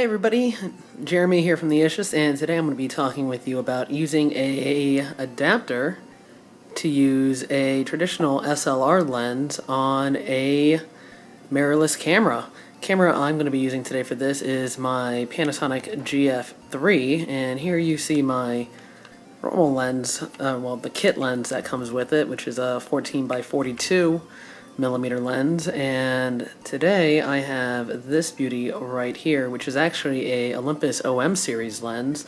everybody, Jeremy here from the Ishist, and today I'm going to be talking with you about using a adapter to use a traditional SLR lens on a mirrorless camera. Camera I'm going to be using today for this is my Panasonic GF3, and here you see my normal lens, well, the kit lens that comes with it, which is a 14 by 42 millimeter lens, and today I have this beauty right here, which is actually a Olympus OM series lens.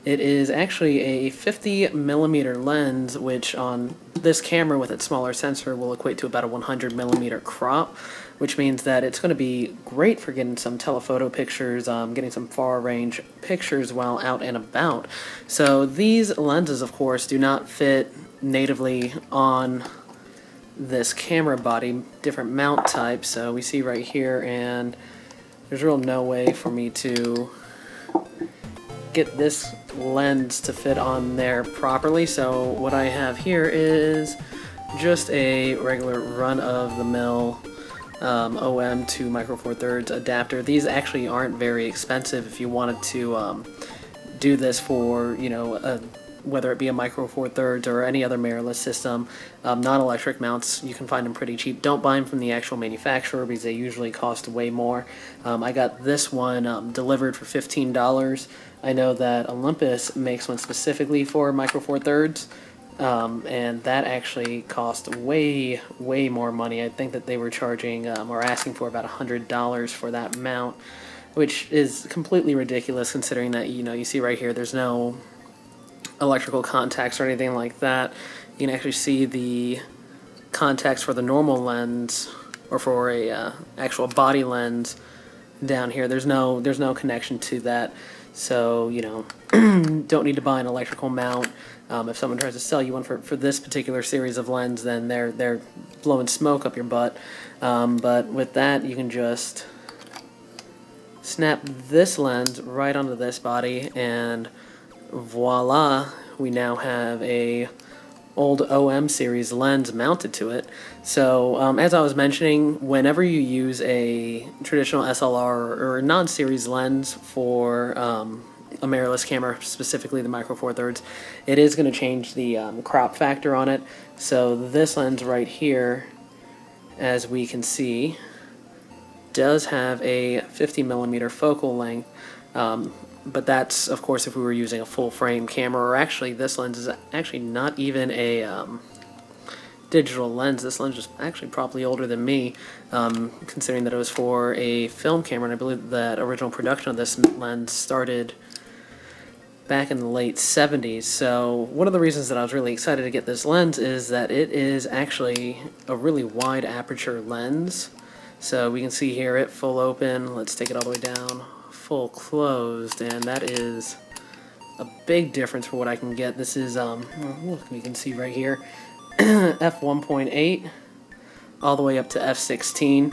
It is actually a 50 millimeter lens, which on this camera with its smaller sensor will equate to about a 100 millimeter crop, which means that it's going to be great for getting some telephoto pictures, getting some far range pictures while out and about. So these lenses, of course, do not fit natively on this camera body, different mount types. So we see right here, and there's really no way for me to get this lens to fit on there properly. So what I have here is just a regular run-of-the-mill OM to micro four thirds adapter. These actually aren't very expensive if you wanted to do this for, you know, whether it be a micro four thirds or any other mirrorless system. Non-electric mounts, you can find them pretty cheap. Don't buy them from the actual manufacturer because they usually cost way more. I got this one delivered for $15. I know that Olympus makes one specifically for micro four thirds, and that actually cost way more money. I think that they were charging or asking for about $100 for that mount, which is completely ridiculous considering that, you know, you see right here there's no electrical contacts or anything like that. You can actually see the contacts for the normal lens or for a actual body lens down here. There's no connection to that, so you know, don't need to buy an electrical mount. If someone tries to sell you one for this particular series of lens, then they're blowing smoke up your butt. But with that, you can just snap this lens right onto this body, and voila, we now have a old OM series lens mounted to it. So as I was mentioning, whenever you use a traditional SLR or a non-series lens for a mirrorless camera, specifically the micro four thirds, it is going to change the crop factor on it. So this lens right here, as we can see, does have a 50 millimeter focal length. But that's, of course, if we were using a full frame camera, or actually this lens is actually not even a digital lens. This lens is actually probably older than me, considering that it was for a film camera, and I believe that original production of this lens started back in the late 70s. So one of the reasons that I was really excited to get this lens is that it is actually a really wide aperture lens. So we can see here it full open. Let's take it all the way down. Full closed, and that is a big difference for what I can get. This is look, we can see right here f1.8 all the way up to f16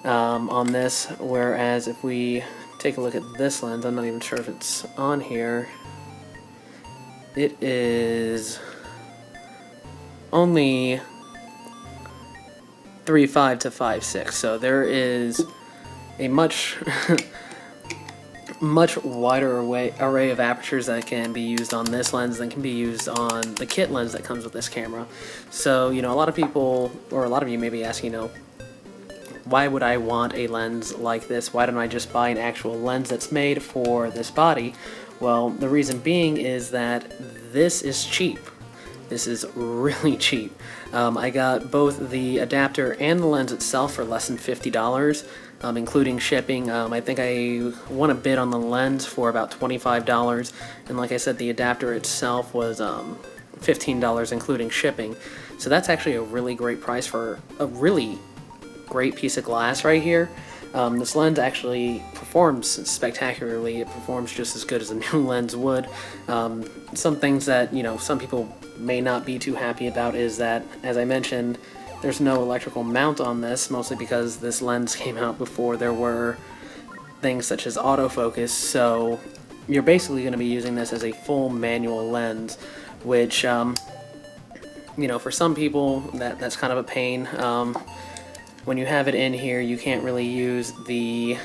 on this, whereas if we take a look at this lens, I'm not even sure if it's on here, it is only 3.5 to 5.6, so there is a much wider array of apertures that can be used on this lens than can be used on the kit lens that comes with this camera. So, you know, a lot of people, or a lot of you may be asking, you know, why would I want a lens like this? Why don't I just buy an actual lens that's made for this body? Well, the reason being is that this is cheap. This is really cheap. I got both the adapter and the lens itself for less than $50. Including shipping. I think I won a bid on the lens for about $25, and like I said, the adapter itself was $15 including shipping. So that's actually a really great price for a really great piece of glass right here. This lens actually performs spectacularly. It performs just as good as a new lens would. Some things that, you know, some people may not be too happy about is that, as I mentioned, there's no electrical mount on this, mostly because this lens came out before there were things such as autofocus, so you're basically going to be using this as a full manual lens, which, you know, for some people that's kind of a pain. When you have it in here, you can't really use the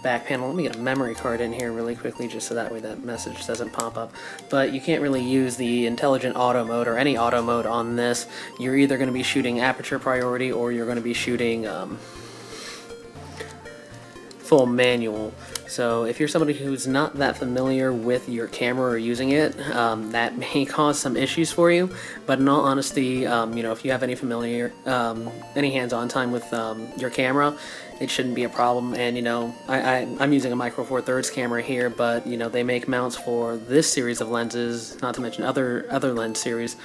back panel. Let me get a memory card in here really quickly just so that way that message doesn't pop up. But you can't really use the intelligent auto mode or any auto mode on this. You're either going to be shooting aperture priority or you're going to be shooting full manual. So if you're somebody who's not that familiar with your camera or using it, that may cause some issues for you. But in all honesty, you know, if you have any any hands-on time with your camera, it shouldn't be a problem. And you know, I'm using a micro four thirds camera here, but you know, they make mounts for this series of lenses, not to mention other lens series,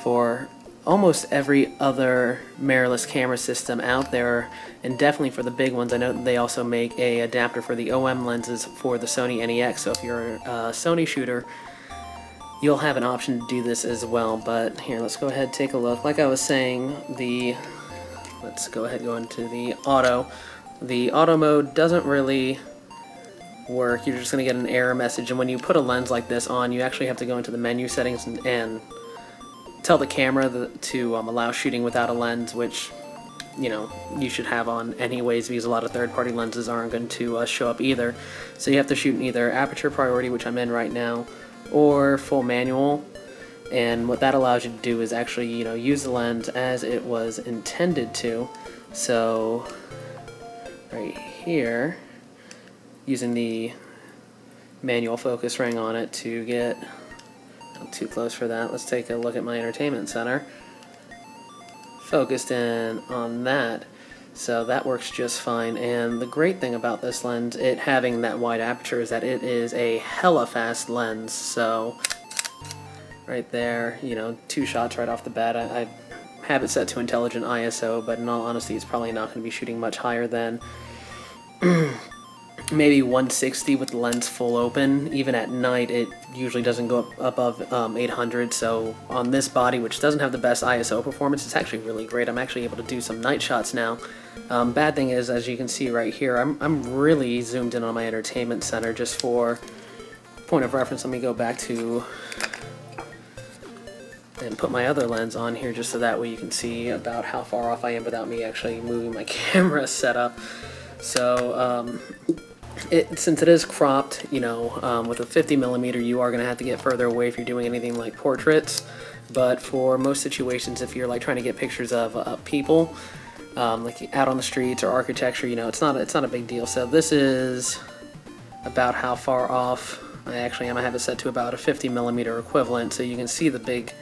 for almost every other mirrorless camera system out there, and definitely for the big ones. I know that they also make a adapter for the OM lenses for the Sony NEX, so if you're a Sony shooter, you'll have an option to do this as well. But here, let's go ahead and take a look. Like I was saying, let's go ahead and go into the auto. The auto mode doesn't really work. You're just going to get an error message, and when you put a lens like this on, you actually have to go into the menu settings and tell the camera to allow shooting without a lens, which, you know, you should have on anyways, because a lot of third-party lenses aren't going to show up either. So you have to shoot in either aperture priority, which I'm in right now, or full manual. And what that allows you to do is actually, you know, use the lens as it was intended to. So right here, using the manual focus ring on it to get too close for that. Let's take a look at my entertainment center. Focused in on that. So that works just fine. And the great thing about this lens, it having that wide aperture, is that it is a hella fast lens. So right there, you know, 2 shots right off the bat. I have it set to intelligent ISO, but in all honesty, it's probably not going to be shooting much higher than maybe 160 with the lens full open. Even at night, it usually doesn't go up above 800. So on this body, which doesn't have the best ISO performance, it's actually really great. I'm actually able to do some night shots now. Bad thing is, as you can see right here, I'm really zoomed in on my entertainment center. Just for point of reference, let me go back to and put my other lens on here, just so that way you can see about how far off I am without me actually moving my camera setup. So since it is cropped, you know, with a 50mm, you are going to have to get further away if you're doing anything like portraits. But for most situations, if you're like trying to get pictures of people, like out on the streets or architecture, you know, it's not a big deal. So this is about how far off I actually am. I have it set to about a 50mm equivalent, so you can see the big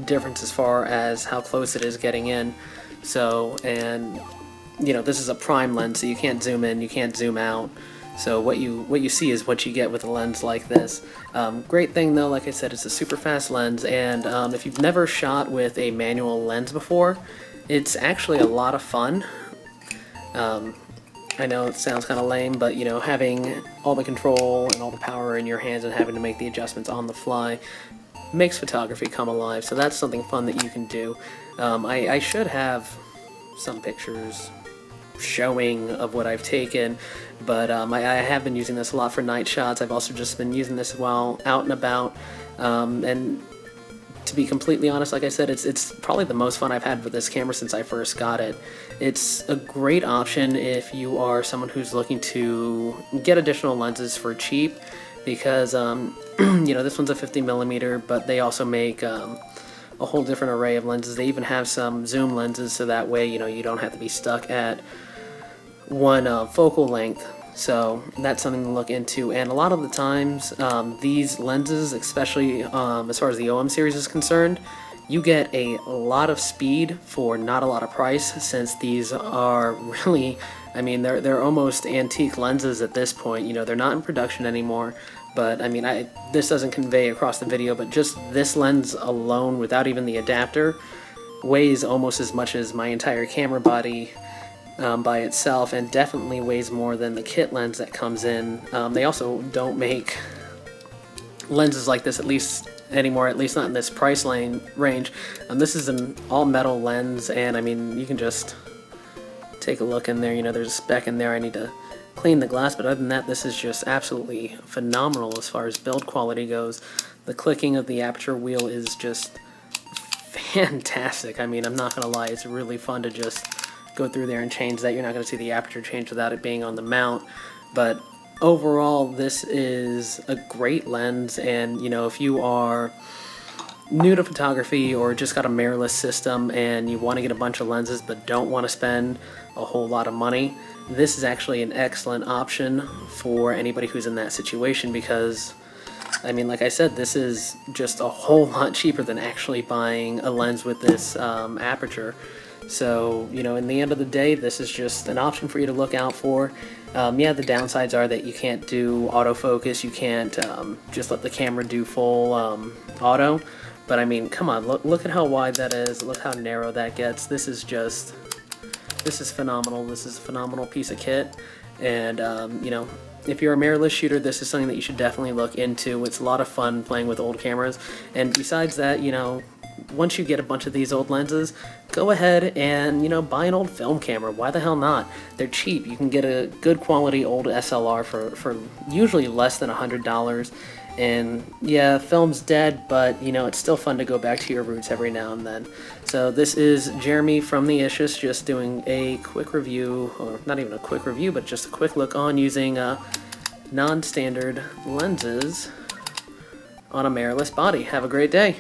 difference as far as how close it is getting in. So, and you know, this is a prime lens, so you can't zoom in, you can't zoom out. So what you see is what you get with a lens like this. Great thing though, like I said, it's a super fast lens, and if you've never shot with a manual lens before, it's actually a lot of fun. I know it sounds kind of lame, but you know, having all the control and all the power in your hands and having to make the adjustments on the fly makes photography come alive. So that's something fun that you can do. I should have some pictures showing of what I've taken, but I have been using this a lot for night shots. I've also just been using this while out and about, and to be completely honest, like I said, it's probably the most fun I've had with this camera since I first got it. It's a great option if you are someone who's looking to get additional lenses for cheap, because you know, this one's a 50mm, but they also make a whole different array of lenses. They even have some zoom lenses, so that way, you know, you don't have to be stuck at one focal length. So that's something to look into. And a lot of the times, these lenses, especially as far as the OM series is concerned, you get a lot of speed for not a lot of price, since these are really, I mean, they're almost antique lenses at this point. You know, they're not in production anymore. But I mean, this doesn't convey across the video, but just this lens alone, without even the adapter, weighs almost as much as my entire camera body by itself, and definitely weighs more than the kit lens that comes in. They also don't make lenses like this, at least anymore, at least not in this price range. This is an all-metal lens, and I mean, you can just take a look in there. You know, there's a speck in there. I need to clean the glass, but other than that, this is just absolutely phenomenal as far as build quality goes. The clicking of the aperture wheel is just fantastic. I mean, I'm not gonna lie, it's really fun to just go through there and change that. You're not gonna see the aperture change without it being on the mount, but overall, this is a great lens, and you know, if you are new to photography or just got a mirrorless system and you want to get a bunch of lenses but don't want to spend a whole lot of money, this is actually an excellent option for anybody who's in that situation, because I mean, like I said, this is just a whole lot cheaper than actually buying a lens with this aperture. So, you know, in the end of the day, this is just an option for you to look out for. Yeah, the downsides are that you can't do autofocus, you can't just let the camera do full auto. But I mean, come on, look at how wide that is, look how narrow that gets. This is phenomenal. This is a phenomenal piece of kit. And, you know, if you're a mirrorless shooter, this is something that you should definitely look into. It's a lot of fun playing with old cameras. And besides that, you know, once you get a bunch of these old lenses, go ahead and, you know, buy an old film camera. Why the hell not? They're cheap. You can get a good quality old SLR for usually less than $100. And yeah, film's dead, but you know, it's still fun to go back to your roots every now and then. So this is Jeremy from the Ishist, just doing a quick review, or not even a quick review, but just a quick look on using non-standard lenses on a mirrorless body. Have a great day.